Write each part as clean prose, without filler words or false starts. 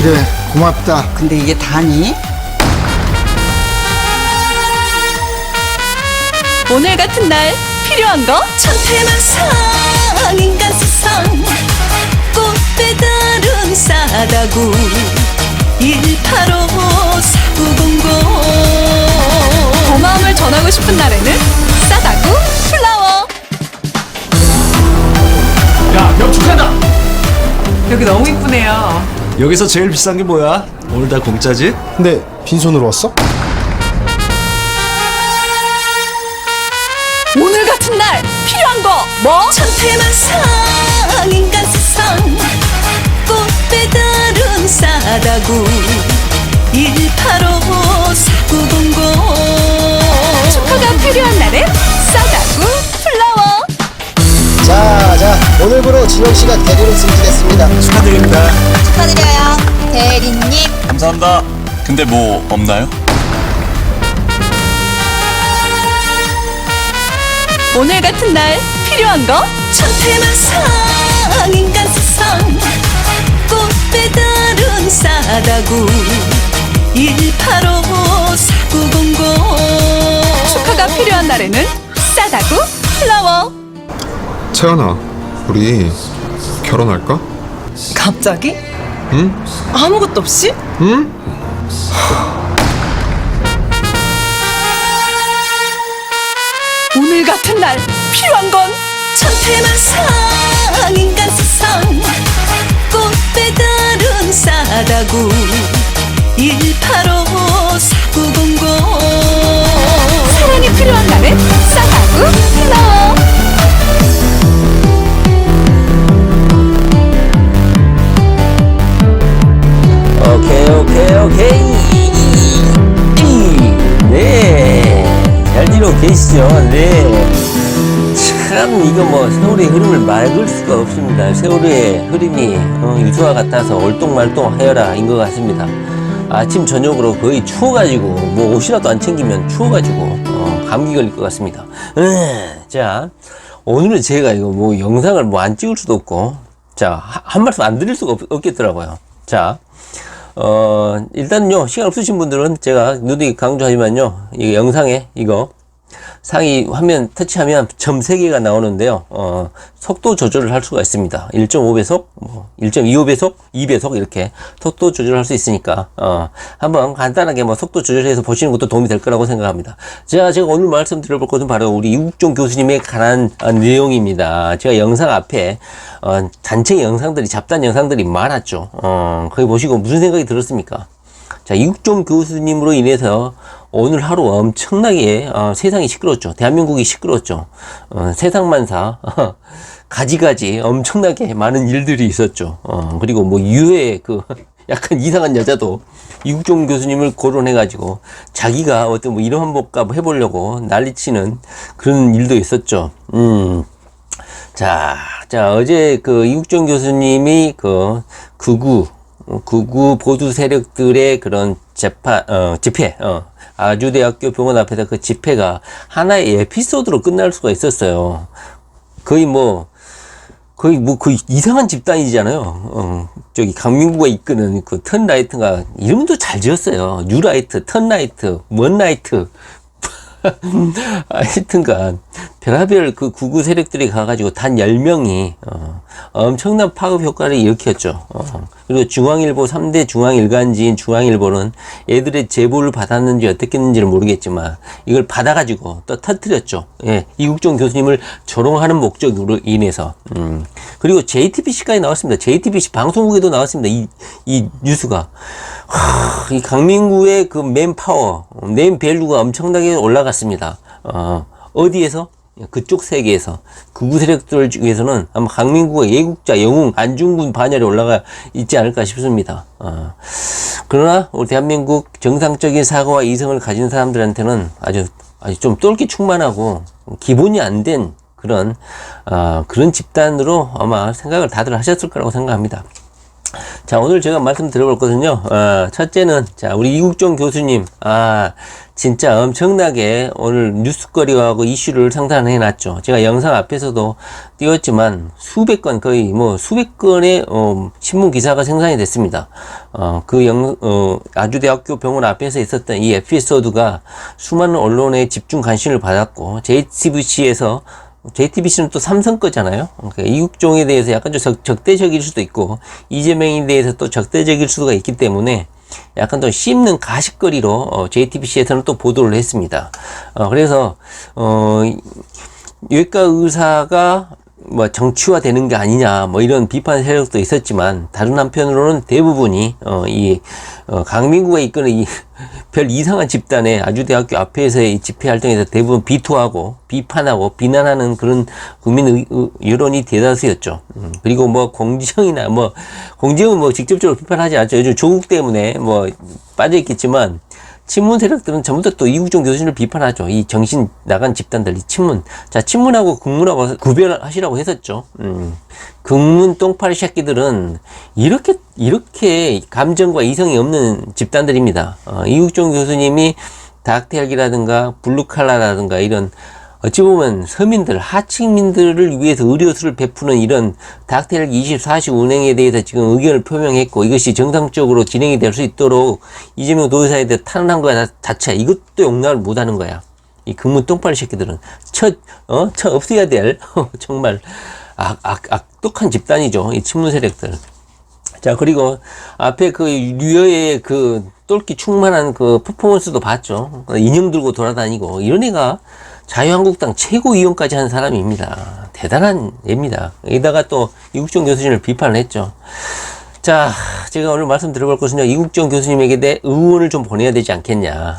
그래, 고맙다. 근데 이게 다니? 오늘 같은 날 필요한 거? 천태만상 인간세상 꽃배 다른 싸다구 185-4900 고마움을 전하고 싶은 날에는 싸다구 플라워. 야, 명축한다! 여기 너무 이쁘네요. 여기서 제일 비싼 게 뭐야? 오늘 다 공짜지? 근데 빈손으로 왔어? 오늘 같은 날 필요한 거 뭐? 천태만상 인간세상 꽃배 다른 싸다구 185-4900 축하가 필요한 날엔 싸다구 플라워. 자, 오늘부로 진영씨가 대리로 승진했습니다. 축하드립니다. 축하드려요 대리님. 감사합니다. 근데 뭐 없나요? 오늘 같은 날 필요한 거? 천태만상 인간세상 꽃배 다른 싸다구 185-4900 축하가 필요한 날에는 싸다구 플라워. 채연아, 우리 결혼할까? 갑자기? 응? 아무것도 없이? 응? 오늘 같은 날 필요한 건 천태만상 인간세상 꽃배 다른 싸다구 185-4900 사랑이 필요한 날엔 싸다구 플라워. 오케이. 네, 잘 지내고 계시죠? 네. 참, 이거 뭐, 세월의 흐름을 막을 수가 없습니다. 세월의 흐름이, 유수와 같아서 얼똥말똥하여라, 인 것 같습니다. 아침, 저녁으로 거의 추워가지고, 뭐, 옷이라도 안 챙기면 추워가지고, 감기 걸릴 것 같습니다. 자, 오늘은 제가 이거 뭐, 영상을 뭐, 안 찍을 수도 없고, 자, 한 말씀 안 드릴 수가 없겠더라고요. 자, 일단요, 시간 없으신 분들은 제가 누누이 강조하지만요, 이 영상에 이거 상위 화면 터치하면 점 3개가 나오는데요, 속도 조절을 할 수가 있습니다. 1.5배속, 1.25배속, 2배속 이렇게 속도 조절할 수 있으니까, 한번 간단하게 뭐 속도 조절해서 보시는 것도 도움이 될 거라고 생각합니다. 제가 오늘 말씀드려볼 것은 바로 우리 이국종 교수님에 관한 내용입니다. 제가 영상 앞에, 단체 영상들이, 잡단 영상들이 많았죠. 거기 보시고 무슨 생각이 들었습니까? 자, 이국종 교수님으로 인해서 오늘 하루 엄청나게 세상이 시끄러웠죠. 대한민국이 시끄러웠죠. 세상만사 가지가지 엄청나게 많은 일들이 있었죠. 그리고 뭐 유해 그 약간 이상한 여자도 이국종 교수님을 거론해가지고 자기가 어떤 뭐 이름 한번 해보려고 난리치는 그런 일도 있었죠. 자, 어제 그 이국종 교수님이 그 극우 보수 세력들의 그런 집회, 아주대학교 병원 앞에서 그 집회가 하나의 에피소드로 끝날 수가 있었어요. 거의 그 이상한 집단이잖아요. 저기 강민구가 이끄는 그 턴라이트가 이름도 잘 지었어요. 뉴라이트, 턴라이트, 먼라이트. 하여튼간 별하별 그 구구 세력들이 가가지고 단 10명이 엄청난 파급 효과를 일으켰죠. 그리고 중앙일보 3대 중앙일간지인 중앙일보는 애들의 제보를 받았는지 어떻게 했는지는 모르겠지만 이걸 받아가지고 또 터뜨렸죠. 예, 이국종 교수님을 조롱하는 목적으로 인해서. 그리고 JTBC까지 나왔습니다. JTBC 방송국에도 나왔습니다. 이 뉴스가. 이 강민구의 그 맨파워, 맨밸류가 엄청나게 올라갔습니다. 어디에서? 그쪽 세계에서. 극우 세력들 중에서는 아마 강민구가 예국자, 영웅, 안중근 반열에 올라가 있지 않을까 싶습니다. 그러나 우리 대한민국 정상적인 사고와 이성을 가진 사람들한테는 아주 좀 똘끼 충만하고 기본이 안 된 그런 집단으로 아마 생각을 다들 하셨을 거라고 생각합니다. 자, 오늘 제가 말씀 드려볼 것은요, 첫째는, 자, 우리 이국종 교수님, 진짜 엄청나게 오늘 뉴스거리하고 이슈를 상상해 놨죠. 제가 영상 앞에서도 띄웠지만, 거의 수백 건의, 신문 기사가 생산이 됐습니다. 아주대학교 병원 앞에서 있었던 이 에피소드가 수많은 언론의 집중 관심을 받았고, JTBC는 또 삼성 거잖아요. 그러니까 이국종에 대해서 약간 좀 적대적일 수도 있고, 이재명에 대해서 또 적대적일 수가 있기 때문에 약간 좀 씹는 가십거리로 JTBC에서는 또 보도를 했습니다. 그래서 외과 의사가 뭐 정치화되는 게 아니냐 뭐 이런 비판 세력도 있었지만, 다른 한편으로는 대부분이 강민구가 이끄는 이 별 이상한 집단의 아주대학교 앞에서의 이 집회 활동에서 대부분 비토하고 비판하고 비난하는 그런 국민 여론이 대다수였죠. 그리고 공지영은 직접적으로 비판하지 않죠. 요즘 조국 때문에 빠져있겠지만, 친문 세력들은 전부 다 또 이국종 교수님을 비판하죠. 이 정신 나간 집단들, 이 친문. 자, 친문하고 국문하고 구별하시라고 했었죠. 국문 똥파리 새끼들은 이렇게 감정과 이성이 없는 집단들입니다. 이국종 교수님이 닥터헬기라든가 블루칼라라든가 이런 어찌 보면 서민들, 하층민들을 위해서 의료수를 베푸는 이런 닥터헬기 24시 운행에 대해서 지금 의견을 표명했고, 이것이 정상적으로 진행이 될 수 있도록 이재명 도지사에 대해 탄원한 거 자체, 이것도 용납을 못하는 거야. 이 근무 똥파리 새끼들은 없어야 될 정말 악독한 집단이죠. 이 친문 세력들. 자, 그리고 앞에 그 류여의 그 똘끼 충만한 그 퍼포먼스도 봤죠. 인형 들고 돌아다니고, 이런 애가 자유한국당 최고위원까지 한 사람입니다. 대단한 애입니다. 여기다가 또 이국종 교수님을 비판을 했죠. 자, 제가 오늘 말씀 드려볼 것은요, 이국종 교수님에게 대해 응원을 좀 보내야 되지 않겠냐.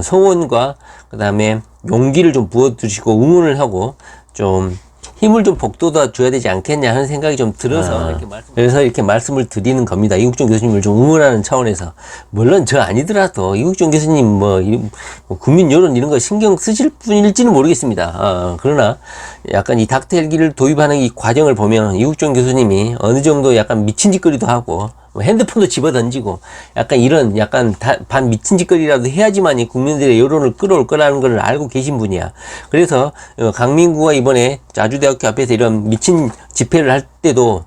성원과 그 다음에 용기를 좀 부어주시고 응원을 하고 좀 힘을 좀 북돋아 줘야 되지 않겠냐 하는 생각이 좀 들어서 그래서 이렇게 말씀을 드리는 겁니다. 이국종 교수님을 좀 응원하는 차원에서. 물론 저 아니더라도 이국종 교수님 국민 여론 이런 거 신경 쓰실 분일지는 모르겠습니다. 그러나 약간 이 닥터헬기를 도입하는 이 과정을 보면 이국종 교수님이 어느 정도 약간 미친 짓거리도 하고 핸드폰도 집어던지고 약간 반 미친 짓거리라도 해야지만 이 국민들의 여론을 끌어올 거라는 걸 알고 계신 분이야. 그래서 강민구가 이번에 아주대학교 앞에서 이런 미친 집회를 할 때도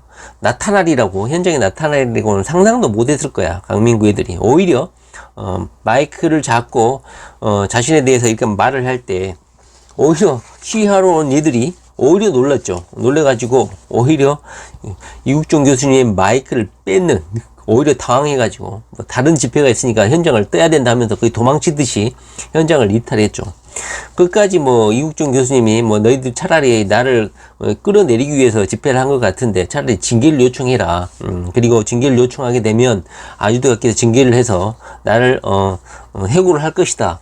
현장에 나타나리라고는 상상도 못했을 거야. 강민구 애들이 오히려 마이크를 잡고 자신에 대해서 이렇게 말을 할 때 오히려 시위하러 온 애들이 오히려 놀랐죠. 놀래가지고 오히려 이국종 교수님의 마이크를 뺏는, 오히려 당황해가지고 다른 집회가 있으니까 현장을 떠야 된다면서 거의 도망치듯이 현장을 이탈했죠. 끝까지 뭐 이국종 교수님이 뭐 너희들 차라리 나를 끌어내리기 위해서 집회를 한 것 같은데 차라리 징계를 요청해라. 그리고 징계를 요청하게 되면 아주대학교에서 징계를 해서 나를 해고를 할 것이다.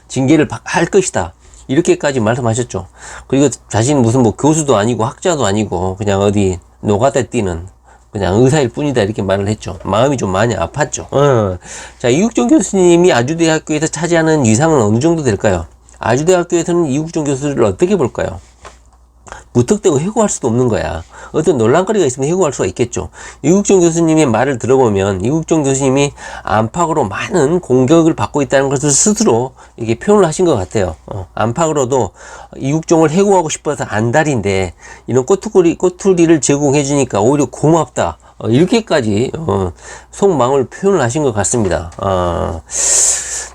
징계를 할 것이다. 이렇게까지 말씀하셨죠. 그리고 자신은 무슨 뭐 교수도 아니고 학자도 아니고 그냥 어디 노가다 뛰는 그냥 의사일 뿐이다 이렇게 말을 했죠. 마음이 좀 많이 아팠죠. 자, 이국종 교수님이 아주대학교에서 차지하는 위상은 어느 정도 될까요? 아주대학교에서는 이국종 교수를 어떻게 볼까요? 무턱대고 해고할 수도 없는 거야. 어떤 논란거리가 있으면 해고할 수가 있겠죠. 이국종 교수님의 말을 들어보면 이국종 교수님이 안팎으로 많은 공격을 받고 있다는 것을 스스로 이렇게 표현을 하신 것 같아요. 안팎으로도 이국종을 해고하고 싶어서 안달인데 이런 꼬투리를 제공해 주니까 오히려 고맙다. 이렇게까지 속마음을 표현을 하신 것 같습니다.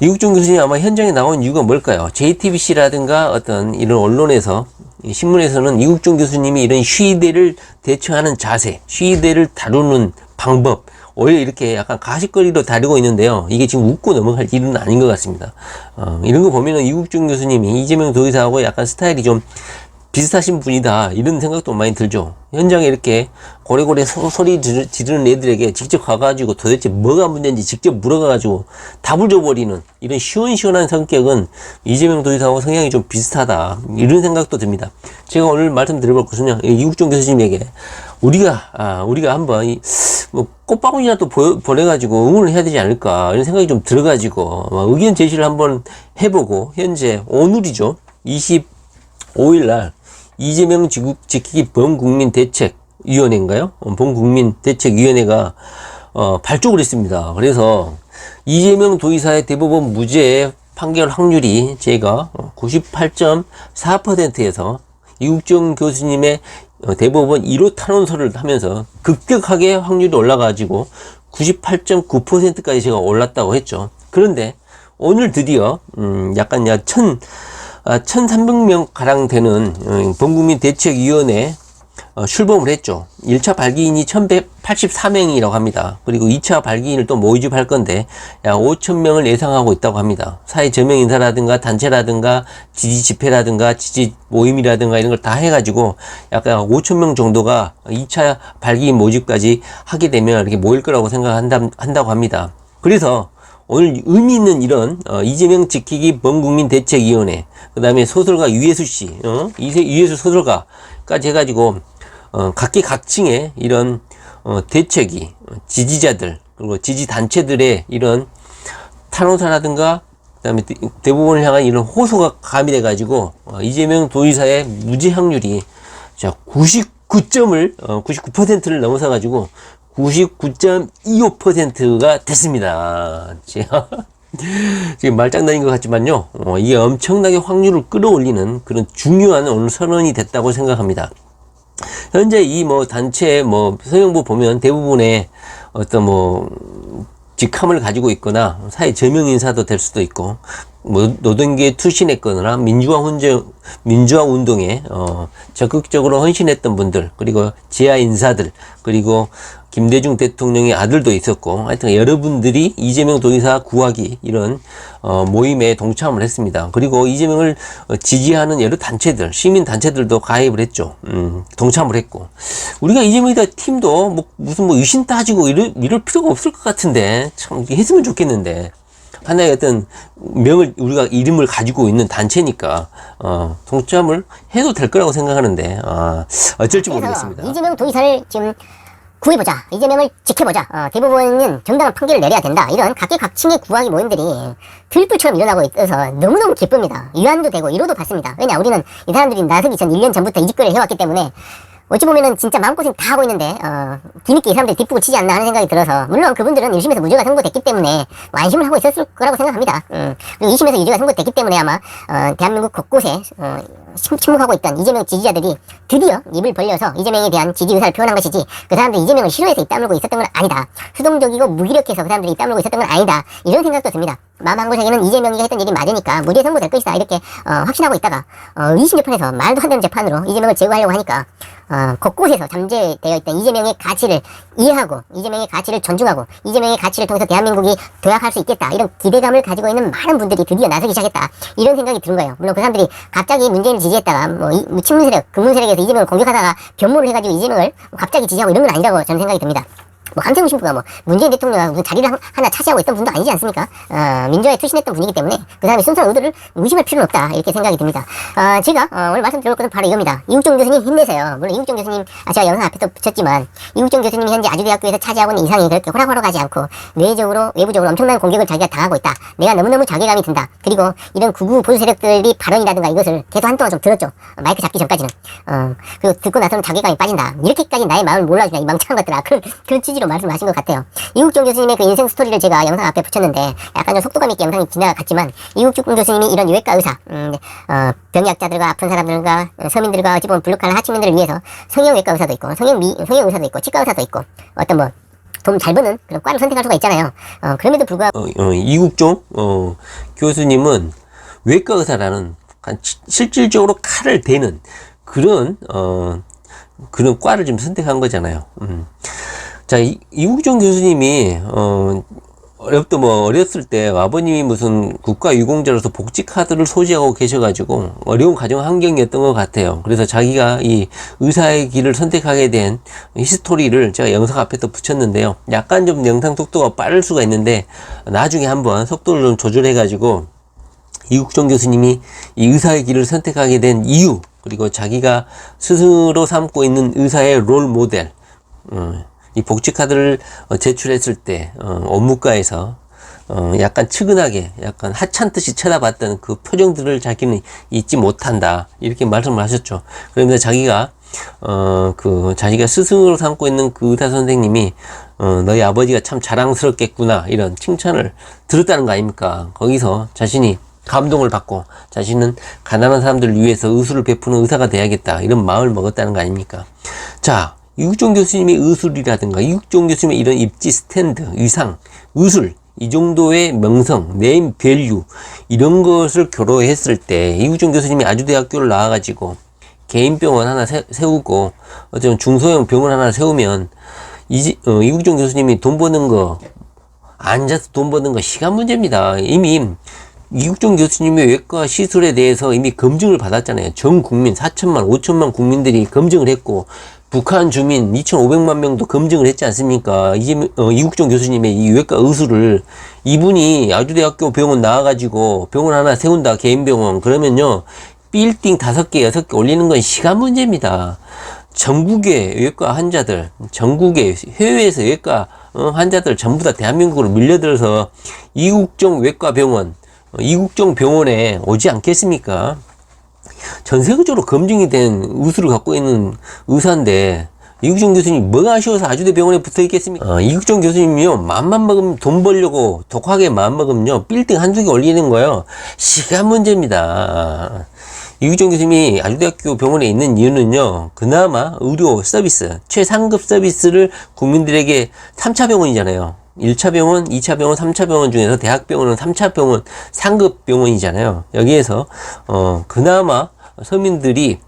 이국종 교수님이 아마 현장에 나온 이유가 뭘까요? JTBC라든가 어떤 이런 언론에서 신문에서는 이국종 교수님이 이런 시위대를 대처하는 자세, 시위대를 다루는 방법, 오히려 이렇게 약간 가십거리로 다루고 있는데요. 이게 지금 웃고 넘어갈 일은 아닌 것 같습니다. 이런 거 보면은 이국종 교수님이 이재명 도지사하고 약간 스타일이 좀 비슷하신 분이다 이런 생각도 많이 들죠. 현장에 이렇게 고래고래 소리 지르는 애들에게 직접 가가지고 도대체 뭐가 문제인지 직접 물어가가지고 답을 줘버리는 이런 시원시원한 성격은 이재명 도지사하고 성향이 좀 비슷하다 이런 생각도 듭니다. 제가 오늘 말씀드려볼 것은요, 이국종 교수님에게 우리가 한번 뭐 꽃바구니라도 보내가지고 응원을 해야 되지 않을까 이런 생각이 좀 들어가지고 의견 제시를 한번 해보고 현재 오늘이죠, 25일날 이재명 지키기 범국민대책위원회인가요? 범국민대책위원회가 발족을 했습니다. 그래서 이재명 도지사의 대법원 무죄 판결 확률이 제가 98.4%에서 이국종 교수님의 대법원 1호 탄원서를 하면서 급격하게 확률이 올라가지고 98.9%까지 제가 올랐다고 했죠. 그런데 오늘 드디어 약간 1300명 가량 되는 범국민대책위원회 출범을 했죠. 1차 발기인이 1184명이라고 합니다. 그리고 2차 발기인을 또 모집할 건데 약 5000명을 예상하고 있다고 합니다. 사회 저명 인사라든가 단체라든가 지지 집회라든가 지지 모임이라든가 이런 걸 다 해가지고 약간 5000명 정도가 2차 발기인 모집까지 하게 되면 이렇게 모일 거라고 생각한다고 합니다. 그래서 오늘 의미 있는 이런 이재명 지키기 범국민대책위원회, 그 다음에 소설가 유예수 씨, 유예수 소설가까지 해가지고 각계각층의 이런 대책이 지지자들 그리고 지지단체들의 이런 탄원서라든가 그 다음에 대법원을 향한 이런 호소가 가미돼 가지고 이재명 도지사의 무죄 확률이 99%를 넘어서 가지고 99.25%가 됐습니다. 제가 지금 말장난인 것 같지만요, 이게 엄청나게 확률을 끌어올리는 그런 중요한 오늘 선언이 됐다고 생각합니다. 현재 이 단체 서명부 보면 대부분의 어떤 직함을 가지고 있거나 사회 저명 인사도 될 수도 있고 노동계에 투신했거나 민주화 운동에 적극적으로 헌신했던 분들, 그리고 지하 인사들, 그리고 김대중 대통령의 아들도 있었고, 하여튼 여러분들이 이재명 도지사 구하기 이런 모임에 동참을 했습니다. 그리고 이재명을 지지하는 여러 단체들, 시민 단체들도 가입을 했죠. 동참을 했고, 우리가 이재명이다 팀도 무슨 유신 따지고 이럴 필요가 없을 것 같은데 참 했으면 좋겠는데. 하나의 어떤 우리가 이름을 가지고 있는 단체니까 동참을 해도 될 거라고 생각하는데 어쩔지 모르겠습니다. 이재명 도지사를 지금 구해보자, 이재명을 지켜보자, 대법원은 정당한 판결을 내려야 된다, 이런 각계각층의 구하기 모임들이 들불처럼 일어나고 있어서 너무너무 기쁩니다. 위안도 되고 위로도 받습니다. 왜냐, 우리는 이 사람들이 나서기 전 1년 전부터 이 짓거리를 해왔기 때문에 어찌 보면은 진짜 마음고생 다 하고 있는데 뒤늦게 이 사람들이 뒷북을 치지 않나 하는 생각이 들어서, 물론 그분들은 1심에서 무죄가 선고됐기 때문에 안심을 하고 있었을 거라고 생각합니다. 그리고 2심에서 유죄가 선고됐기 때문에 아마 대한민국 곳곳에 침묵하고 있던 이재명 지지자들이 드디어 입을 벌려서 이재명에 대한 지지 의사를 표현한 것이지, 그 사람들이 이재명을 싫어해서 입 다물고 있었던 건 아니다, 수동적이고 무기력해서 그 사람들이 입 다물고 있었던 건 아니다, 이런 생각도 듭니다. 마음 한구석에는 이재명이가 했던 일이 맞으니까 무죄 선고될 것이다 이렇게 확신하고 있다가 2심 재판에서 말도 안 되는 재판으로 이재명을 제거하려고 하니까 곳곳에서 잠재되어 있던 이재명의 가치를 이해하고 이재명의 가치를 존중하고 이재명의 가치를 통해서 대한민국이 도약할 수 있겠다 이런 기대감을 가지고 있는 많은 분들이 드디어 나서기 시작했다 이런 생각이 드는 거예요. 물론 그 사람들이 갑자기 문재인을 지지했다가 뭐 친문 세력, 극문 세력에서 이재명을 공격하다가 변모를 해가지고 이재명을 갑자기 지지하고 이런 건 아니라고 저는 생각이 듭니다. 뭐 함태웅 신부가 뭐 문재인 대통령과 무슨 자리를 하나 차지하고 있던 분도 아니지 않습니까? 민주화에 투신했던 분이기 때문에 그 사람이 순수한 의도를 의심할 필요는 없다 이렇게 생각이 듭니다. 제가 오늘 말씀드릴 것은 바로 이겁니다. 이국종 교수님 힘내세요. 물론 이국종 교수님 제가 영상 앞에서 붙였지만 이국종 교수님이 현재 아주대학교에서 차지하고 있는 이상이 그렇게 호락호락하지 않고 외부적으로 엄청난 공격을 자기가 당하고 있다. 내가 너무너무 자괴감이 든다. 그리고 이런 극우 보수 세력들이 발언이라든가 이것을 계속 한동안 좀 들었죠. 마이크 잡기 전까지는. 그리고 듣고 나서는 자괴감이 빠진다. 이렇게까지 나의 마음을 몰라주냐 이 망청한 것들아. 그런 취지로 말씀하신 것 같아요. 이국종 교수님의 그 인생 스토리를 제가 영상 앞에 붙였는데 약간 좀 속도감 있게 영상이 지나갔지만 이국종 교수님이 이런 외과 의사, 병약자들과 아픈 사람들과 서민들과 어찌 보면 블루칼라 하층민들을 위해서 성형외과 의사도 있고 성형 의사도 있고 치과 의사도 있고 어떤 뭐 돈 잘 버는 그런 과를 선택할 수가 있잖아요. 그럼에도 불구하고 이국종 교수님은 외과 의사라는 실질적으로 칼을 대는 그런 과를 좀 선택한 거잖아요. 자, 이국종 교수님이, 어렸을 때 아버님이 무슨 국가유공자로서 복지카드를 소지하고 계셔가지고 어려운 가정 환경이었던 것 같아요. 그래서 자기가 이 의사의 길을 선택하게 된 히스토리를 제가 영상 앞에도 붙였는데요. 약간 좀 영상 속도가 빠를 수가 있는데 나중에 한번 속도를 좀 조절해가지고 이국종 교수님이 이 의사의 길을 선택하게 된 이유, 그리고 자기가 스스로 삼고 있는 의사의 롤 모델, 이 복지카드를 제출했을 때 업무과에서 약간 측은하게 약간 하찮듯이 쳐다봤던 그 표정들을 자기는 잊지 못한다 이렇게 말씀을 하셨죠. 그러면서 자기가 자기가 스승으로 삼고 있는 그 의사 선생님이 너희 아버지가 참 자랑스럽겠구나 이런 칭찬을 들었다는 거 아닙니까? 거기서 자신이 감동을 받고 자신은 가난한 사람들을 위해서 의술을 베푸는 의사가 돼야겠다 이런 마음을 먹었다는 거 아닙니까? 자, 이국종 교수님의 의술이라든가 이국종 교수님의 이런 입지 스탠드, 위상, 의술 이 정도의 명성, 네임 밸류 이런 것을 교로했을 때 이국종 교수님이 아주대학교를 나와가지고 개인 병원 하나 세우고 어쩌면 중소형 병원 하나 세우면 이국종 교수님이 돈 버는 거 앉아서 돈 버는 거 시간 문제입니다. 이미 이국종 교수님의 외과 시술에 대해서 이미 검증을 받았잖아요. 전 국민 4천만, 5천만 국민들이 검증을 했고 북한 주민 2,500만 명도 검증을 했지 않습니까? 이국종 교수님의 이 외과 의술을 이분이 아주대학교 병원 나와가지고 병원 하나 세운다, 개인 병원. 그러면요, 빌딩 5개, 6개 올리는 건 시간 문제입니다. 전국의 외과 환자들, 전국의 해외에서 외과 환자들 전부 다 대한민국으로 밀려들어서 이국종 외과 병원, 이국종 병원에 오지 않겠습니까? 전 세계적으로 검증이 된 의술을 갖고 있는 의사인데 이국종 교수님 뭐가 아쉬워서 아주대 병원에 붙어 있겠습니까? 이국종 교수님이요, 마음만 먹으면 돈 벌려고 독하게 마음 먹으면요 빌딩 한두 개 올리는 거요 시간 문제입니다. 이국종 교수님이 아주대학교 병원에 있는 이유는요, 그나마 의료 서비스, 최상급 서비스를 국민들에게 3차 병원이잖아요. 1차 병원, 2차 병원, 3차 병원 중에서 대학병원은 3차 병원 상급 병원이잖아요. 여기에서 그나마 서민들이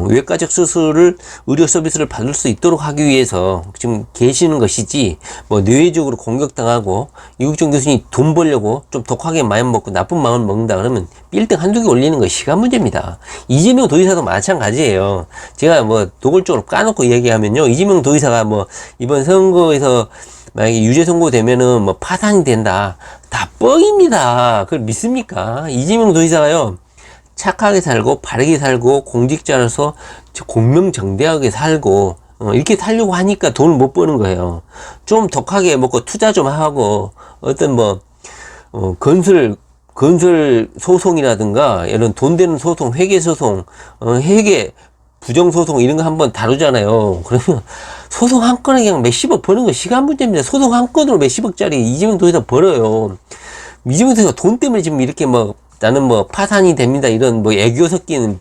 외과적 수술을 의료 서비스를 받을 수 있도록 하기 위해서 지금 계시는 것이지, 뭐 뇌적으로 공격당하고 이국종 교수님이 돈 벌려고 좀 독하게 마음 먹고 나쁜 마음을 먹는다 그러면 빌딩 한두 개 올리는 거 시간 문제입니다. 이재명 도지사도 마찬가지예요. 제가 뭐 도굴적으로 까놓고 얘기하면요, 이재명 도지사가 뭐 이번 선거에서 만약에 유죄 선고되면은 뭐 파산이 된다, 다 뻥입니다. 그걸 믿습니까? 이재명 도지사가요, 착하게 살고 바르게 살고 공직자로서 공명정대하게 살고 이렇게 살려고 하니까 돈을 못 버는 거예요. 좀 독하게 먹고 투자 좀 하고 어떤 뭐 건설 소송이라든가 이런 돈 되는 소송, 회계 소송, 회계 부정소송 이런 거 한번 다루잖아요. 그러면 소송 한 건에 그냥 몇십억 버는 거 시간 문제입니다. 소송 한 건으로 몇십억짜리 이재명 도지사 벌어요. 이재명 도지사 돈 때문에 지금 이렇게 뭐 나는 뭐 파산이 됩니다 이런 뭐 애교 섞이는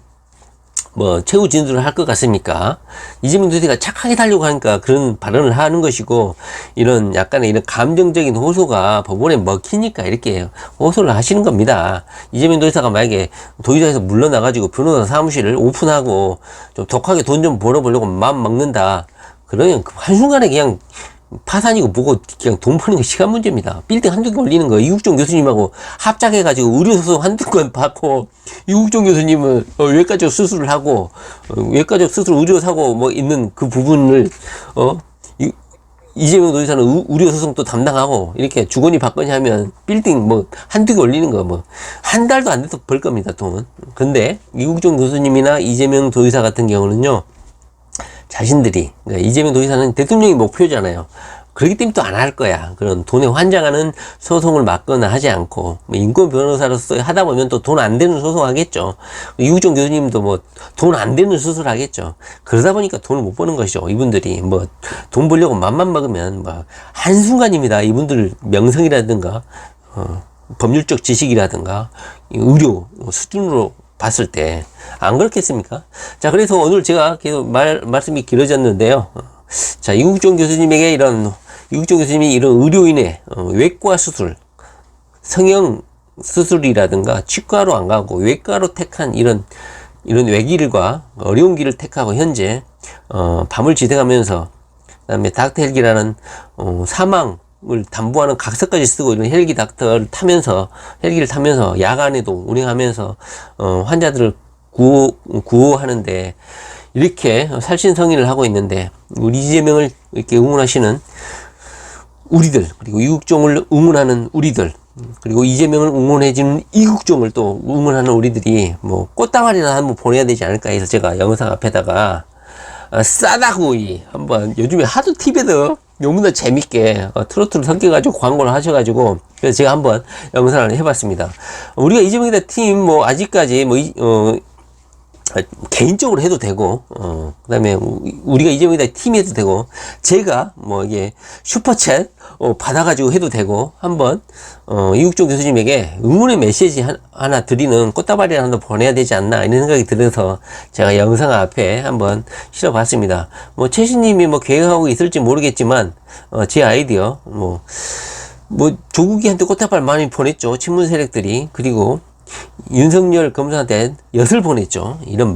뭐 최후 진술을 할 것 같습니까? 이재명 도지사가 착하게 살려고 하니까 그런 발언을 하는 것이고, 이런 약간의 이런 감정적인 호소가 법원에 먹히니까 이렇게 호소를 하시는 겁니다. 이재명 도지사가 만약에 도지사에서 물러나가지고 변호사 사무실을 오픈하고 좀 독하게 돈 좀 벌어보려고 마음 먹는다, 그러면 한순간에 그냥 파산이고 뭐고 그냥 돈 버는 게 시간 문제입니다. 빌딩 한두 개 올리는 거, 이국종 교수님하고 합작해가지고 의료소송 한두 건 받고, 이국종 교수님은 외과적 수술을 하고, 외과적 수술 의료 사고 뭐 있는 그 부분을, 이재명 도지사는 의료소송 또 담당하고, 이렇게 주거니 받거니 하면 빌딩 뭐 한두 개 올리는 거 뭐 한 달도 안 돼도 벌 겁니다, 돈. 근데 이국종 교수님이나 이재명 도지사 같은 경우는요, 자신들이, 그러니까 이재명 도지사는 대통령이 목표잖아요. 그렇기 때문에 또 안 할 거야. 그런 돈에 환장하는 소송을 막거나 하지 않고, 뭐 인권 변호사로서 하다 보면 또 돈 안 되는 소송 하겠죠. 이국종 교수님도 뭐 돈 안 되는 수술 하겠죠. 그러다 보니까 돈을 못 버는 것이죠. 이분들이 뭐 돈 벌려고 맘만 먹으면 뭐 한순간입니다. 이분들 명성이라든가, 법률적 지식이라든가, 의료 수준으로 봤을 때 안 그렇겠습니까? 자, 그래서 오늘 제가 계속 말씀이 길어졌는데요. 자, 이국종 교수님이 이런 의료인의 외과 수술, 성형 수술이라든가 치과로 안 가고 외과로 택한 이런 외길과 어려운 길을 택하고 현재 밤을 지새가면서, 그다음에 닥터 헬기라는 사망을 담보하는 각서까지 쓰고 이런 헬기를 타면서 야간에도 운행하면서 환자들을 구호하는데, 이렇게 살신성의를 하고 있는데, 우리 이재명을 이렇게 응원하시는 우리들, 그리고 이국종을 응원하는 우리들, 그리고 이재명을 응원해주는 이국종을 또 응원하는 우리들이 뭐 꽃다발이나 한번 보내야 되지 않을까 해서 제가 영상 앞에다가 싸다구이 한번, 요즘에 하도 TV에도 너무나 재밌게 트로트를 섞여가지고 광고를 하셔가지고, 그래서 제가 한번 영상을 해봤습니다. 우리가 이재명이다 팀 뭐 아직까지 개인적으로 해도 되고, 그 다음에 우리가 이재명이다 팀이 해도 되고, 제가 뭐 이게 슈퍼챗 받아가지고 해도 되고, 한번 이국종 교수님에게 응원의 메시지 하나 드리는 꽃다발이 하나 보내야 되지 않나 이런 생각이 들어서 제가 영상 앞에 한번 실어봤습니다. 뭐 최신님이 뭐 계획하고 있을지 모르겠지만 제 아이디어 뭐 조국이한테 꽃다발 많이 보냈죠, 친문 세력들이. 그리고 윤석열 검사한테 엿을 보냈죠. 이런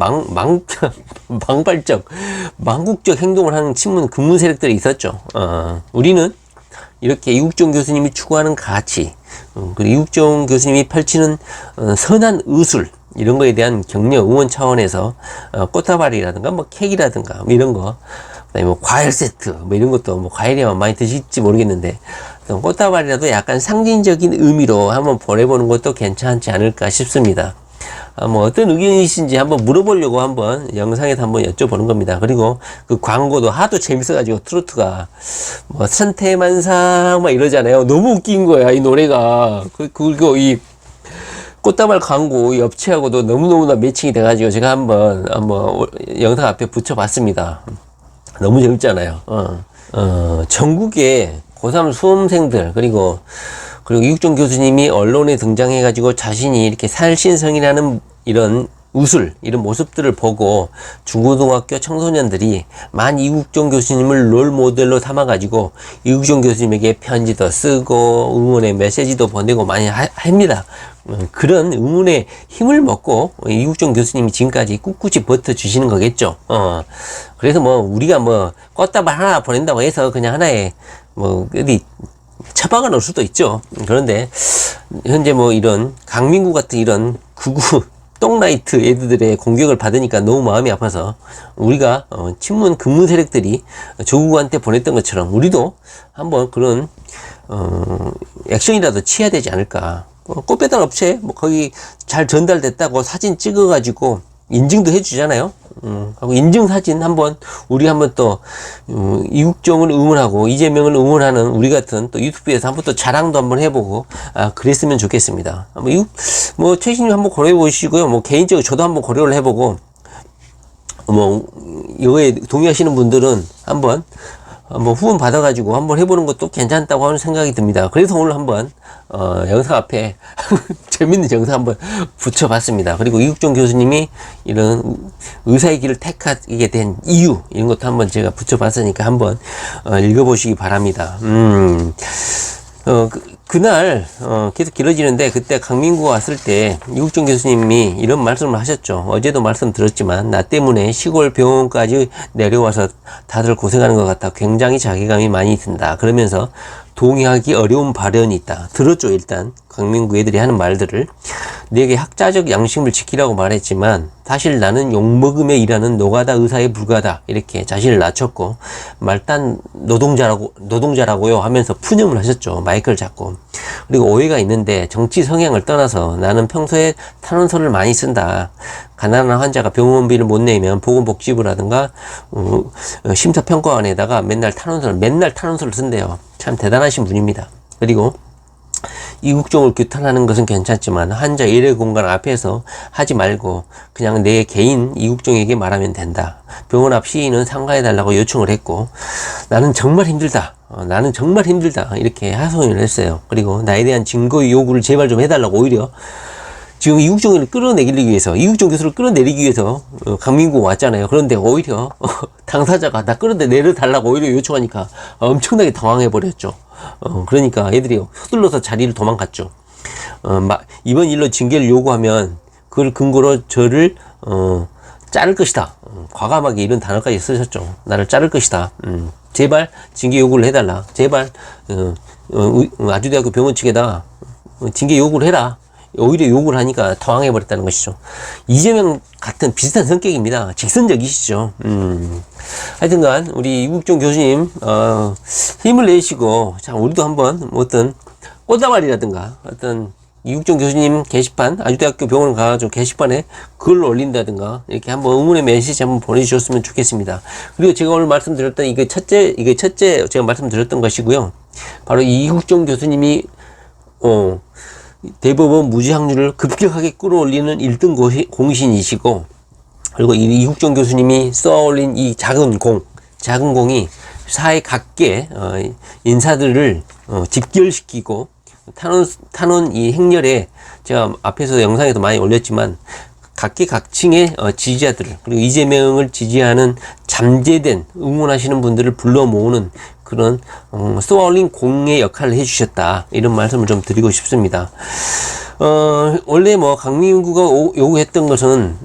망발적, 망국적 행동을 하는 친문 근문 세력들이 있었죠. 우리는 이렇게 이국종 교수님이 추구하는 가치, 그리고 이국종 교수님이 펼치는 선한 의술, 이런 거에 대한 격려 응원 차원에서 꽃다발이라든가 뭐 케이크라든가 뭐 이런 거, 그다음에 뭐 과일 세트 뭐 이런 것도, 뭐 과일이만 많이 드실지 모르겠는데 꽃다발이라도 약간 상징적인 의미로 한번 보내보는 것도 괜찮지 않을까 싶습니다. 뭐 어떤 의견이신지 한번 물어보려고 한번 영상에서 한번 여쭤보는 겁니다. 그리고 그 광고도 하도 재밌어가지고, 트로트가 뭐 선태만상 막 이러잖아요. 너무 웃긴 거야 이 노래가. 그리고 이 꽃다발 광고 업체하고도 너무너무나 매칭이 돼가지고 제가 한번 영상 앞에 붙여봤습니다. 너무 재밌잖아요. 전국에 고3 수험생들, 그리고 이국종 교수님이 언론에 등장해가지고 자신이 이렇게 살신성이라는 이런 이런 모습들을 보고 중고등학교 청소년들이 이국종 교수님을 롤 모델로 삼아가지고 이국종 교수님에게 편지도 쓰고 응원의 메시지도 보내고 많이 합니다. 그런 응원의 힘을 먹고 이국종 교수님이 지금까지 꿋꿋이 버텨주시는 거겠죠. 그래서 뭐 우리가 뭐 꽃다발 하나 보낸다고 해서 그냥 하나의 뭐 어디 처박아 놓을 수도 있죠. 그런데 현재 뭐 이런 강민구 같은 이런 극우 똥라이트 애들의 공격을 받으니까 너무 마음이 아파서 우리가 친문 근문 세력들이 조국한테 보냈던 것처럼 우리도 한번 그런 액션이라도 취해야 되지 않을까. 꽃배달 업체 뭐 거기 잘 전달됐다고 사진 찍어가지고 인증도 해주잖아요. 하고 인증 사진 한번 우리 한번 또 이국종을 응원하고 이재명을 응원하는 우리 같은 또 유튜브에서 한번 또 자랑도 한번 해보고 그랬으면 좋겠습니다. 뭐 최신님 한번 고려해 보시고요. 뭐 개인적으로 저도 한번 고려를 해보고 뭐 이거에 동의하시는 분들은 한번 한번 후원 받아가지고 한번 해보는 것도 괜찮다고 하는 생각이 듭니다. 그래서 오늘 한번 영상 앞에 재밌는 영상 한번 붙여봤습니다. 그리고 이국종 교수님이 이런 의사의 길을 택하게 된 이유 이런 것도 한번 제가 붙여봤으니까 한번 읽어보시기 바랍니다. 그날 계속 길어지는데 그때 강민구가 왔을 때 이국종 교수님이 이런 말씀을 하셨죠. 어제도 말씀드렸지만 나 때문에 시골 병원까지 내려와서 다들 고생하는 것 같아 굉장히 자괴감이 많이 든다. 그러면서 동의하기 어려운 발언이 있다. 들었죠. 일단 강민구 애들이 하는 말들을. 내게 학자적 양심을 지키라고 말했지만 사실 나는 욕먹음에 일하는 의사에 불과하다. 이렇게 자신을 낮췄고 말단 노동자라고요 하면서 푸념을 하셨죠. 마이크를 잡고. 그리고 오해가 있는데 정치 성향을 떠나서 나는 평소에 탄원서를 많이 쓴다. 가난한 환자가 병원비를 못 내면 보건복지부라든가 심사평가원에다가 맨날 탄원서를 쓴대요. 참 대단하신 분입니다. 그리고 이국종을 규탄하는 것은 괜찮지만 환자 일회 공간 앞에서 하지 말고 그냥 내 개인 이국종에게 말하면 된다. 병원 앞 시인은 상가해달라고 요청을 했고 나는 정말 힘들다. 이렇게 하소연을 했어요. 그리고 나에 대한 증거 요구를 제발 좀 해달라고 오히려 지금 이국종 교수를 끌어내리기 위해서 강민구가 왔잖아요. 그런데 오히려 당사자가 나 끌어내려달라고 오히려 요청하니까 엄청나게 당황해버렸죠. 그러니까 애들이 서둘러서 자리를 도망갔죠. 이번 일로 징계를 요구하면 그걸 근거로 저를 자를 것이다. 과감하게 이런 단어까지 쓰셨죠. 나를 자를 것이다. 제발 징계 요구를 해달라. 제발 아주대학교 병원 측에다 징계 요구를 해라. 오히려 욕을 하니까 당황해버렸다는 것이죠. 이재명 같은 비슷한 성격입니다. 직선적이시죠. 하여튼간 우리 이국종 교수님 힘을 내시고 자 우리도 한번 어떤 꽃다발이라든가 어떤 이국종 교수님 게시판 아주대학교 병원 가가지고 게시판에 글을 올린다든가 이렇게 한번 응원의 메시지 한번 보내주셨으면 좋겠습니다. 그리고 제가 오늘 말씀드렸던 이게 첫째 제가 말씀드렸던 것이고요. 바로 이국종 교수님이 대법원 무죄 확률을 급격하게 끌어올리는 1등 공신이시고 그리고 이국종 교수님이 쏘아올린 이 작은 공이 사회 각계 인사들을 집결시키고 탄원 이 행렬에 제가 앞에서 영상에도 많이 올렸지만 각계각층의 지지자들 그리고 이재명을 지지하는 잠재된 응원하시는 분들을 불러 모으는 그런 쏘아올린 공의 역할을 해주셨다 이런 말씀을 좀 드리고 싶습니다. 원래 강민구가 요구했던 것은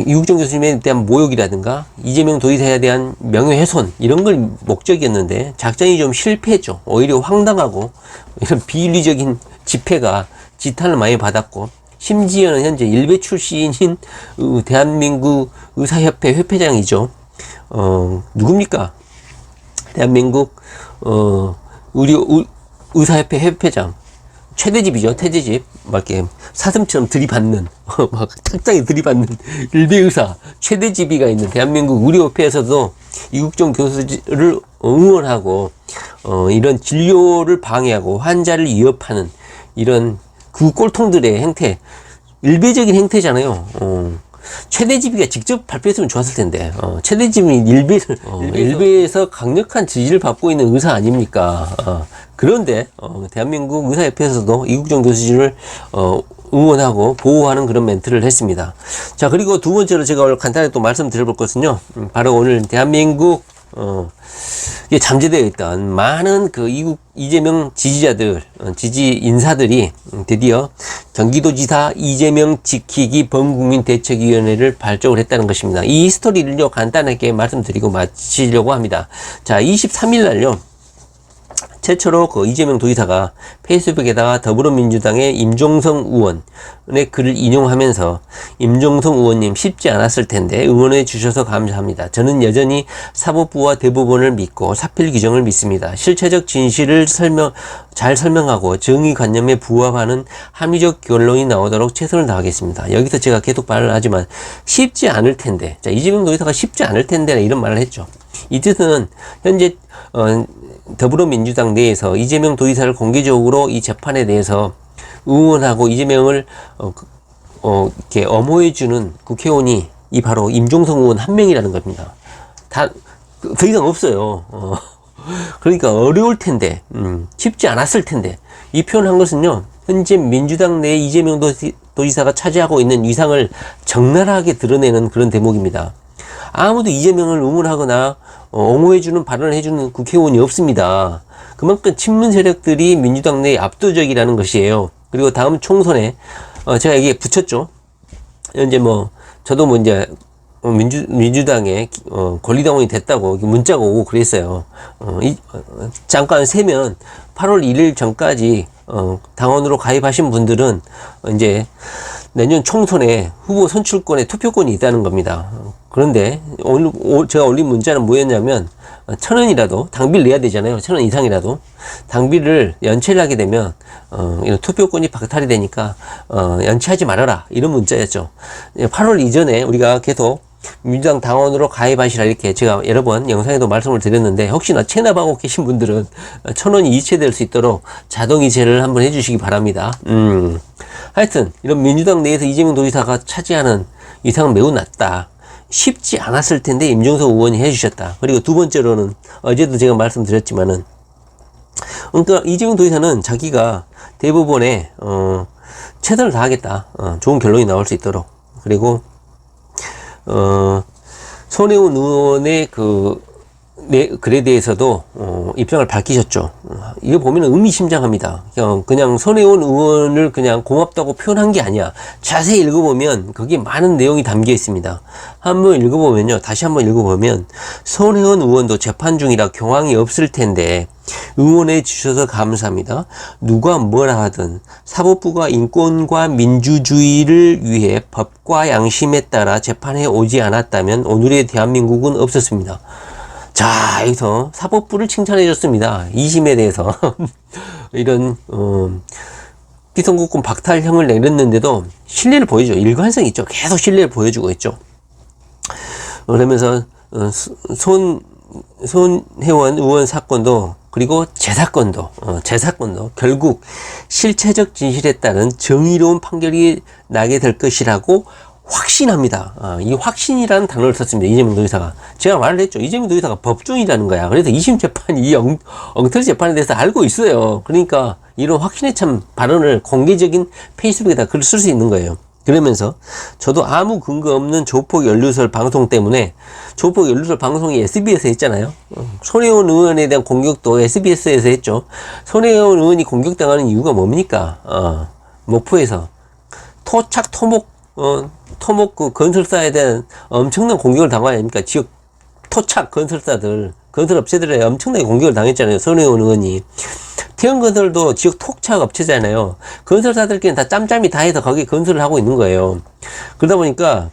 이국종 교수님에 대한 모욕이라든가 이재명 도의사에 대한 명예훼손 이런 걸 목적이었는데 작전이 좀 실패했죠. 오히려 황당하고 이런 비윤리적인 집회가 지탄을 많이 받았고 심지어는 현재 일베 출신인 대한민국 의사협회 회장이죠. 누굽니까? 대한민국 의사협회 회장 최대집이죠. 태재집 막 이렇게 사슴처럼 들이받는 막 탁장에 들이받는 일베 의사 최대집이가 있는 대한민국 의료협회에서도 이국종 교수를 응원하고 이런 진료를 방해하고 환자를 위협하는 이런 그 꼴통들의 행태 일베적인 행태잖아요. 최대집이가 직접 발표했으면 좋았을 텐데 최대집이 일베에서 강력한 지지를 받고 있는 의사 아닙니까? 그런데 대한민국 의사협회에서도 이국종 교수를 응원하고 보호하는 그런 멘트를 했습니다. 자 그리고 두 번째로 제가 오늘 간단히 또 말씀드려볼 것은요. 바로 오늘 대한민국 잠재되어 있던 많은 이재명 지지자들, 지지 인사들이 드디어 경기도지사 이재명 지키기 범국민 대책위원회를 발족을 했다는 것입니다. 이 스토리를요, 간단하게 말씀드리고 마치려고 합니다. 자, 23일 날요, 최초로 이재명 도지사가 페이스북에다가 더불어민주당의 임종성 의원의 글을 인용하면서 임종성 의원님 쉽지 않았을 텐데 응원해 주셔서 감사합니다. 저는 여전히 사법부와 대법원을 믿고 사필 규정을 믿습니다. 실체적 진실을 잘 설명하고 정의관념에 부합하는 합리적 결론이 나오도록 최선을 다하겠습니다. 여기서 제가 계속 말을 하지만 쉽지 않을 텐데, 자, 이재명 도지사가 쉽지 않을 텐데 이런 말을 했죠. 이 뜻은 현재 더불어민주당 내에서 이재명 도지사를 공개적으로 이 재판에 대해서 응원하고 이재명을 이렇게 엄호해주는 국회의원이 바로 임종성 의원 한 명이라는 겁니다. 더 이상 없어요. 그러니까 어려울 텐데, 쉽지 않았을 텐데, 이 표현한 것은요, 현재 민주당 내 이재명 도지사가 차지하고 있는 위상을 적나라하게 드러내는 그런 대목입니다. 아무도 이재명을 응원하거나 옹호해주는 발언을 해주는 국회의원이 없습니다. 그만큼 친문 세력들이 민주당 내에 압도적이라는 것이에요. 그리고 다음 총선에 제가 여기에 붙였죠. 현재 저도 이제 민주당의 권리당원이 됐다고 문자가 오고 그랬어요. 잠깐 세면 8월 1일 전까지 당원으로 가입하신 분들은 이제 내년 총선에 후보 선출권에 투표권이 있다는 겁니다. 그런데 오늘 제가 올린 문자는 뭐였냐면 1,000원이라도 당비를 내야 되잖아요. 1,000원 이상이라도 당비를 연체를 하게 되면 이런 투표권이 박탈이 되니까 연체하지 말아라, 이런 문자였죠. 8월 이전에 우리가 계속 민주당 당원으로 가입하시라 이렇게 제가 여러 번 영상에도 말씀을 드렸는데, 혹시나 체납하고 계신 분들은 1,000원이 이체될 수 있도록 자동 이체를 한번 해주시기 바랍니다. 하여튼 이런 민주당 내에서 이재명 도지사가 차지하는 위상은 매우 낮다. 쉽지 않았을 텐데 임종석 의원이 해주셨다. 그리고 두 번째로는 어제도 제가 말씀드렸지만은, 그러니까 이재명 도지사는 자기가 대법원에 최선을 다하겠다. 좋은 결론이 나올 수 있도록. 그리고 손혜원 의원의 글에 대해서도 입장을 밝히셨죠. 이거 보면 의미심장합니다. 그냥 손혜원 의원을 그냥 고맙다고 표현한 게 아니야. 자세히 읽어보면 거기에 많은 내용이 담겨 있습니다. 한번 읽어보면요, 다시 한번 읽어보면 손혜원 의원도 재판 중이라 경황이 없을 텐데 응원해 주셔서 감사합니다. 누가 뭐라 하든 사법부가 인권과 민주주의를 위해 법과 양심에 따라 재판에 오지 않았다면 오늘의 대한민국은 없었습니다. 자, 여기서 사법부를 칭찬해 줬습니다. 2심에 대해서 이런 피선거권 박탈형을 내렸는데도 신뢰를 보여줘. 일관성이 있죠. 계속 신뢰를 보여주고 있죠. 그러면서 손혜원 의원 사건도, 그리고 제사건도 결국 실체적 진실에 따른 정의로운 판결이 나게 될 것이라고 확신합니다. 이 확신이라는 단어를 썼습니다. 이재명 도지사가. 제가 말을 했죠. 이재명 도지사가 법조인이라는 거야. 그래서 2심 재판, 이 엉터리 재판에 대해서 알고 있어요. 그러니까 이런 확신에 찬 발언을 공개적인 페이스북에다 글을 쓸 수 있는 거예요. 그러면서 저도 아무 근거 없는 조폭 연루설 방송 때문에, 조폭 연루설 방송이 SBS에 했잖아요. 손혜원 의원에 대한 공격도 SBS에서 했죠. 손혜원 의원이 공격당하는 이유가 뭡니까? 목포에서 토착 토목 그 건설사에 대한 엄청난 공격을 당한 아닙니까? 지역 토착 건설사들, 건설업체들에 엄청나게 공격을 당했잖아요. 손혜원 의원이. 태형건설도 지역 토착 업체잖아요. 건설사들끼리는 다 짬짬이 다 해서 거기에 건설을 하고 있는 거예요. 그러다 보니까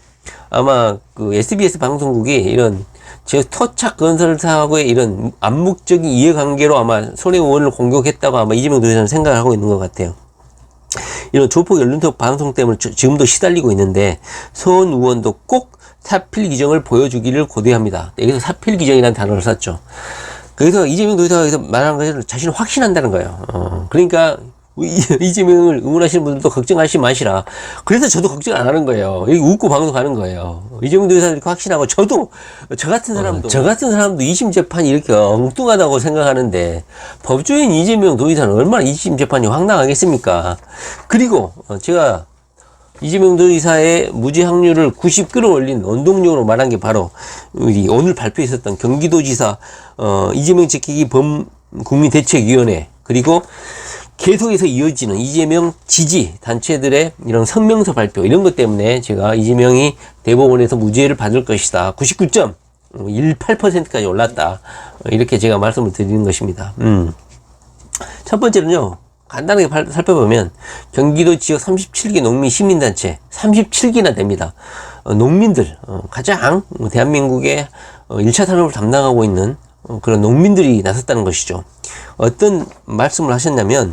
아마 그 SBS 방송국이 이런 지역 토착 건설사하고의 이런 암묵적인 이해관계로 아마 손혜원 의원을 공격했다고 아마 이재명 도지사는 생각을 하고 있는 것 같아요. 이런 조폭 연륜적 방송 때문에 지금도 시달리고 있는데, 손 의원도 꼭 사필 기정을 보여주기를 고대합니다. 여기서 사필 기정이라는 단어를 썼죠. 그래서 이재명 도지사가 말하는 것을 자신을 확신한다는 거예요. 그러니까 이재명을 응원하시는 분들도 걱정하지 마시라. 그래서 저도 걱정 안 하는 거예요. 여기 웃고 방송하는 거예요. 이재명 도지사 이렇게 확신하고, 저도 저 같은 사람도 2심 재판이 이렇게 엉뚱하다고 생각하는데, 법조인 이재명 도지사는 얼마나 2심 재판이 황당하겠습니까? 그리고 제가 이재명 도지사의 무죄 확률을 90 끌어올린 원동력으로 말한 게 바로 우리 오늘 발표했었던 경기도지사 이재명 지키기 범국민대책위원회, 그리고 계속해서 이어지는 이재명 지지 단체들의 이런 성명서 발표, 이런 것 때문에 제가 이재명이 대법원에서 무죄를 받을 것이다, 99.18%까지 올랐다, 이렇게 제가 말씀을 드리는 것입니다. 첫 번째는요, 간단하게 살펴보면 경기도 지역 37개 농민 시민단체, 37개나 됩니다. 농민들, 가장 대한민국의 1차 산업을 담당하고 있는 그런 농민들이 나섰다는 것이죠. 어떤 말씀을 하셨냐면,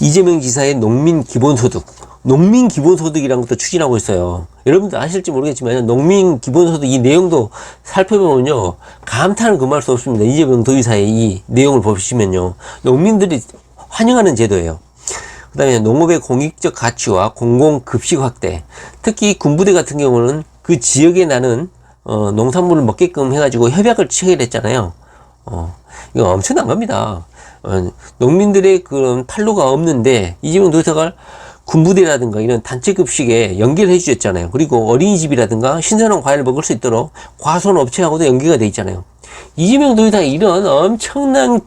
이재명 지사의 농민 기본소득이라는 것도 추진하고 있어요. 여러분들 아실지 모르겠지만 농민 기본소득 이 내용도 살펴보면요, 감탄을 금할 수 없습니다. 이재명 도지사의 이 내용을 보시면요, 농민들이 환영하는 제도예요. 그 다음에 농업의 공익적 가치와 공공급식 확대, 특히 군부대 같은 경우는 그 지역에 나는 농산물을 먹게끔 해가지고 협약을 체결했잖아요. 이거 엄청난 겁니다. 농민들의 그런 판로가 없는데 이재명 도지사가 군부대라든가 이런 단체급식에 연계를 해주셨잖아요. 그리고 어린이집이라든가 신선한 과일을 먹을 수 있도록 과수원업체하고도 연계가 돼 있잖아요. 이재명 도지사가 이런 엄청난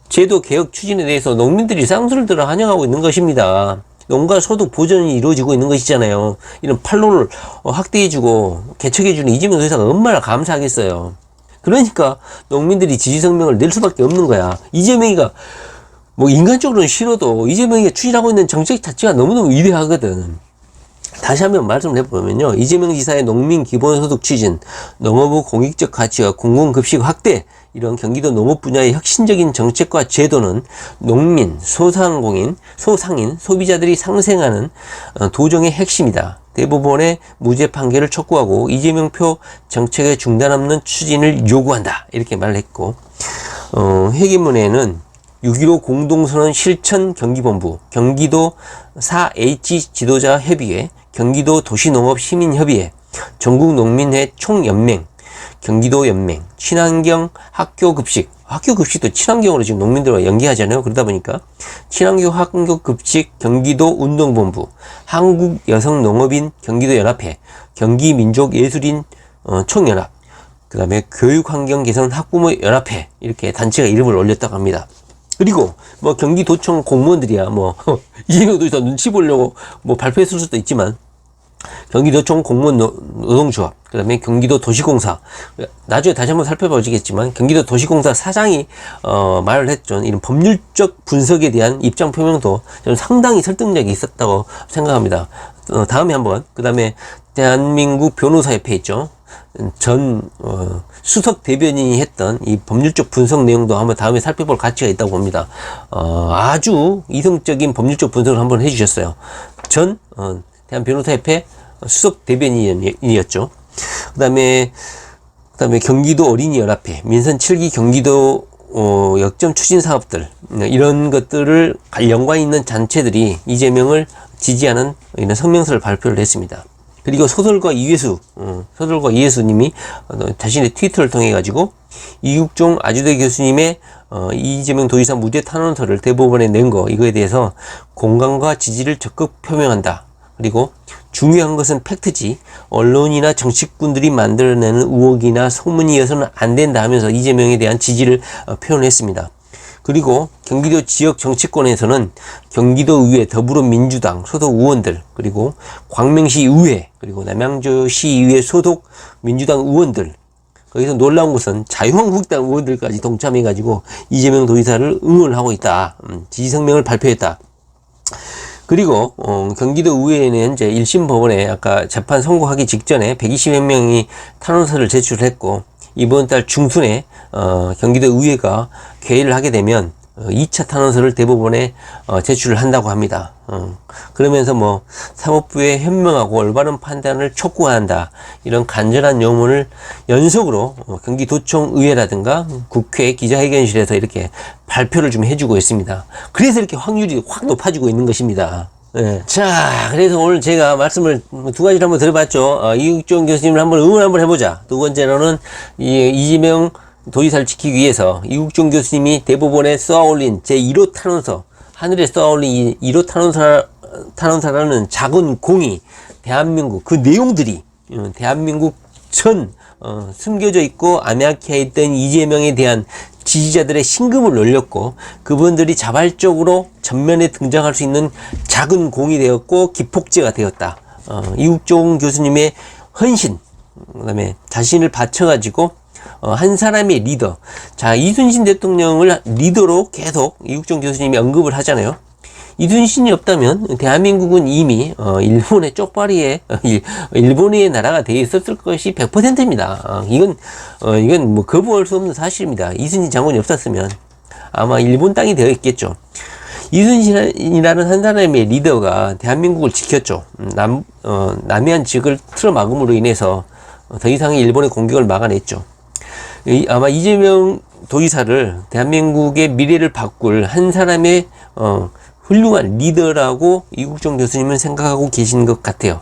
제도 개혁 추진에 대해서 농민들이 쌍수를 들어 환영하고 있는 것입니다. 농가 소득 보전이 이루어지고 있는 것이잖아요. 이런 판로를 확대해주고 개척해주는 이재명 도지사가 얼마나 감사하겠어요. 그러니까 농민들이 지지 성명을 낼 수밖에 없는 거야. 이재명이가 뭐 인간적으로는 싫어도 이재명이가 추진하고 있는 정책 자체가 너무너무 위대하거든. 다시 한번 말씀을 해보면요. 이재명 지사의 농민 기본소득 추진, 농업의 공익적 가치와 공공급식 확대, 이런 경기도 농업 분야의 혁신적인 정책과 제도는 농민, 소상인, 소비자들이 상생하는 도정의 핵심이다. 대법원의 무죄 판결을 촉구하고 이재명표 정책의 중단 없는 추진을 요구한다. 이렇게 말을 했고, 회계문에는 6.15 공동선언 실천 경기본부, 경기도 4H 지도자 협의회, 경기도 도시농업시민협의회, 전국농민회 총연맹, 경기도 연맹, 친환경 학교급식, 학교급식도 친환경으로 지금 농민들과 연계하잖아요. 그러다 보니까 친환경 학교급식 경기도 운동본부, 한국여성농업인 경기도연합회, 경기민족예술인 총연합, 그 다음에 교육환경개선 학부모연합회, 이렇게 단체가 이름을 올렸다고 합니다. 그리고 뭐 경기도청 공무원들이야 뭐 이재명 도지사 눈치 보려고 뭐 발표했을 수도 있지만 경기도청 공무원 노동조합, 그 다음에 경기도 도시공사, 나중에 다시 한번 살펴보시겠지만 경기도 도시공사 사장이 말을 했죠. 이런 법률적 분석에 대한 입장 표명도 저는 상당히 설득력이 있었다고 생각합니다. 다음에 한번, 그 다음에 대한민국 변호사협회 있죠. 전 수석 대변인이 했던 이 법률적 분석 내용도 한번 다음에 살펴볼 가치가 있다고 봅니다. 아주 이성적인 법률적 분석을 한번 해주셨어요. 전 대한 변호사협회 수석 대변인이었죠. 그다음에 경기도 어린이연합회, 민선 7기 경기도 역점 추진 사업들, 이런 것들을 연관 있는 단체들이 이재명을 지지하는 이런 성명서를 발표를 했습니다. 그리고 소설가 이회수님이 자신의 트위터를 통해 가지고 이국종 아주대 교수님의 이재명 도지사 무죄 탄원서를 대법원에 낸 거, 이거에 대해서 공감과 지지를 적극 표명한다. 그리고 중요한 것은 팩트지 언론이나 정치꾼들이 만들어내는 의혹이나 소문이어서는 안 된다 하면서 이재명에 대한 지지를 표현했습니다. 그리고 경기도 지역 정치권에서는 경기도의회 더불어민주당 소속 의원들, 그리고 광명시 의회, 그리고 남양주시의회 소속 민주당 의원들, 거기서 놀라운 것은 자유한국당 의원들까지 동참해가지고 이재명 도지사를 응원하고 있다. 지지성명을 발표했다. 그리고 경기도 의회에는 이제 1심 법원에 아까 재판 선고하기 직전에 120여 명이 탄원서를 제출했고, 이번 달 중순에 경기도 의회가 개의를 하게 되면 2차 탄원서를 대법원에 제출을 한다고 합니다. 그러면서 뭐 사법부의 현명하고 올바른 판단을 촉구한다, 이런 간절한 요문을 연속으로 경기도청 의회라든가 국회 기자회견실에서 이렇게 발표를 좀 해주고 있습니다. 그래서 이렇게 확률이 확 높아지고 있는 것입니다. 네. 자, 그래서 오늘 제가 말씀을 두 가지를 한번 들어봤죠. 이국종 교수님을 한번 응원 한번 해보자. 두 번째로는 이재명 도지사를 지키기 위해서 이국종 교수님이 대법원에 쏘아올린 제1호 탄원서, 하늘에 쏘아올린 1호 탄원서라는 작은 공이 대한민국, 그 내용들이 대한민국 전 숨겨져 있고 암약해 있던 이재명에 대한 지지자들의 심금을 울렸고, 그분들이 자발적으로 전면에 등장할 수 있는 작은 공이 되었고 기폭제가 되었다. 이국종 교수님의 헌신, 그 다음에 자신을 바쳐가지고 한 사람의 리더. 자, 이순신 대통령을 리더로 계속 이국종 교수님이 언급을 하잖아요. 이순신이 없다면 대한민국은 이미 일본의 쪽발이에 일본의 나라가 되어 있었을 것이 100%입니다. 이건 뭐 거부할 수 없는 사실입니다. 이순신 장군이 없었으면 아마 일본 땅이 되어 있겠죠. 이순신이라는 한 사람의 리더가 대한민국을 지켰죠. 남해안 지역을 틀어막음으로 인해서 더 이상의 일본의 공격을 막아냈죠. 아마 이재명 도지사를 대한민국의 미래를 바꿀 한 사람의 훌륭한 리더라고 이국종 교수님은 생각하고 계신 것 같아요.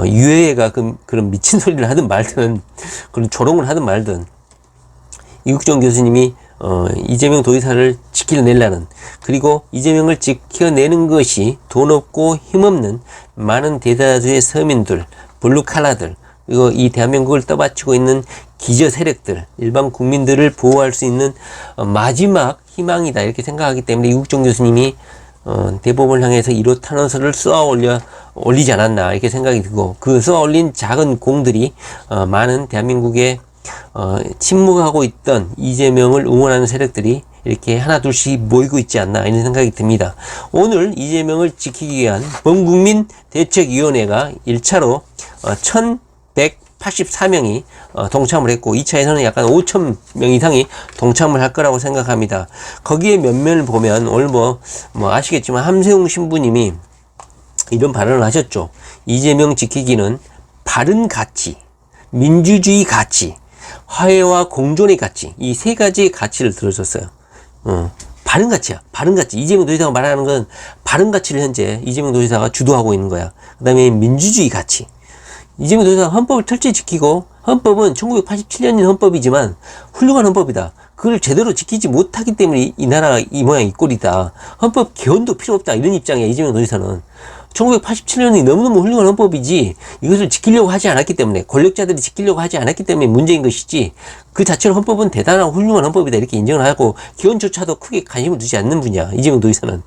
유해가 그런 미친 소리를 하든 말든, 그런 조롱을 하든 말든, 이국종 교수님이 이재명 도지사를 지켜내려는, 그리고 이재명을 지켜내는 것이 돈 없고 힘없는 많은 대다수의 서민들, 블루칼라들, 그리고 이 대한민국을 떠받치고 있는 기저 세력들, 일반 국민들을 보호할 수 있는 마지막 희망이다, 이렇게 생각하기 때문에 이국종 교수님이 대법원을 향해서 1호 탄원서를 올리지 않았나, 이렇게 생각이 들고, 그 쏘아 올린 작은 공들이 많은 대한민국의 침묵하고 있던 이재명을 응원하는 세력들이 이렇게 하나둘씩 모이고 있지 않나, 이런 생각이 듭니다. 오늘 이재명을 지키기 위한 범국민 대책위원회가 1차로 1184명이 동참을 했고, 2차에서는 약간 5,000명 이상이 동참을 할 거라고 생각합니다. 거기에 면면을 보면 오늘 뭐 아시겠지만 함세웅 신부님이 이런 발언을 하셨죠. 이재명 지키기는 바른 가치, 민주주의 가치, 화해와 공존의 가치, 이 세 가지의 가치를 들어줬어요. 바른 가치야. 바른 가치. 이재명 도지사가 말하는 건 바른 가치를 현재 이재명 도지사가 주도하고 있는 거야. 그 다음에 민주주의 가치. 이재명 도지사가 헌법을 철저히 지키고, 헌법은 1987년인 헌법이지만 훌륭한 헌법이다. 그걸 제대로 지키지 못하기 때문에 이 나라가 이 모양 이 꼴이다. 헌법 개헌도 필요 없다. 이런 입장이야, 이재명 도지사는. 1987년이 너무너무 훌륭한 헌법이지, 이것을 지키려고 하지 않았기 때문에, 권력자들이 지키려고 하지 않았기 때문에 문제인 것이지, 그 자체로 헌법은 대단하고 훌륭한 헌법이다, 이렇게 인정을 하고, 개헌조차도 크게 관심을 두지 않는 분이야, 이재명 도지사는.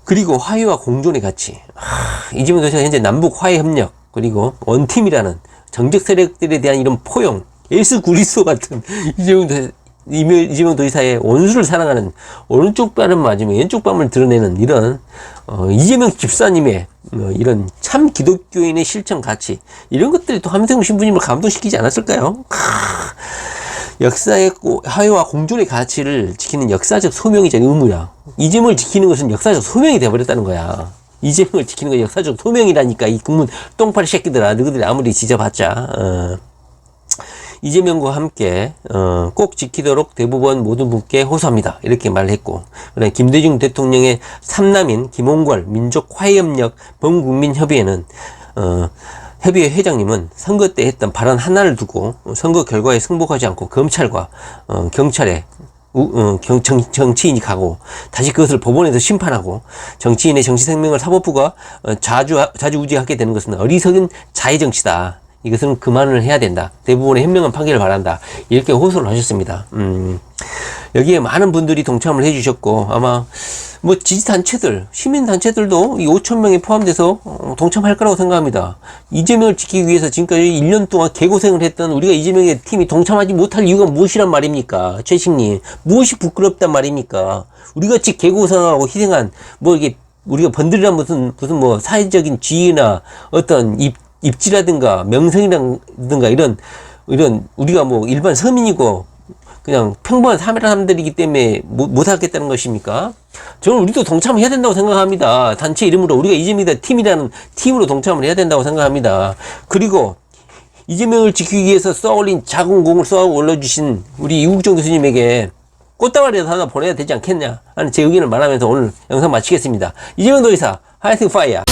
그리고 화해와 공존의 가치. 이재명 도지사가 현재 남북 화해 협력, 그리고 원팀이라는 정적 세력들에 대한 이런 포용, 예수 그리스도 같은 이재명 도지사의 원수를 사랑하는, 오른쪽 뺨을 맞으면 왼쪽 뺨을 드러내는 이런 이재명 집사님의 이런 참 기독교인의 실천 가치, 이런 것들이 또 함세웅 신부님을 감동시키지 않았을까요? 역사의 화해와 공존의 가치를 지키는 역사적 소명이자 의무야. 이재명을 지키는 것은 역사적 소명이 되어버렸다는 거야. 이재명을 지키는 건 역사적 소명이라니까, 이 국문 똥파리 새끼들아, 너희들이 아무리 지져봤자. 이재명과 함께 꼭 지키도록 대법원 모든 분께 호소합니다, 이렇게 말을 했고, 그다음에 김대중 대통령의 삼남인 김홍걸 민족화해협력 범국민협의회는 협의회 회장님은 선거 때 했던 발언 하나를 두고 선거 결과에 승복하지 않고 검찰과 경찰에 정치인이 가고, 다시 그것을 법원에서 심판하고, 정치인의 정치 생명을 사법부가 좌지우지하게 되는 것은 어리석은 자해정치다. 이것은 그만을 해야 된다. 대부분의 현명한 판결을 바란다. 이렇게 호소를 하셨습니다. 여기에 많은 분들이 동참을 해주셨고, 아마 뭐 지지단체들, 시민단체들도 이 5,000명에 포함돼서 동참할 거라고 생각합니다. 이재명을 지키기 위해서 지금까지 1년 동안 개고생을 했던 우리가 이재명의 팀이 동참하지 못할 이유가 무엇이란 말입니까? 최식님, 무엇이 부끄럽단 말입니까? 우리같이 개고생하고 희생한, 이게 우리가 번들이란 무슨 뭐 사회적인 지위나 어떤 입지라든가 명성이라든가 이런 우리가 뭐 일반 서민이고 그냥 평범한 사람들이기 때문에 못 하겠다는 것입니까? 저는 우리도 동참해야 된다고 생각합니다. 단체 이름으로 우리가 이재명이다 팀이라는 팀으로 동참을 해야 된다고 생각합니다. 그리고 이재명을 지키기 위해서 쏘아올린 작은 공을 쏘아 올려주신 우리 이국종 교수님에게 꽃다발이라도 하나 보내야 되지 않겠냐 하는 제 의견을 말하면서 오늘 영상 마치겠습니다. 이재명 도지사 화이팅 파이어.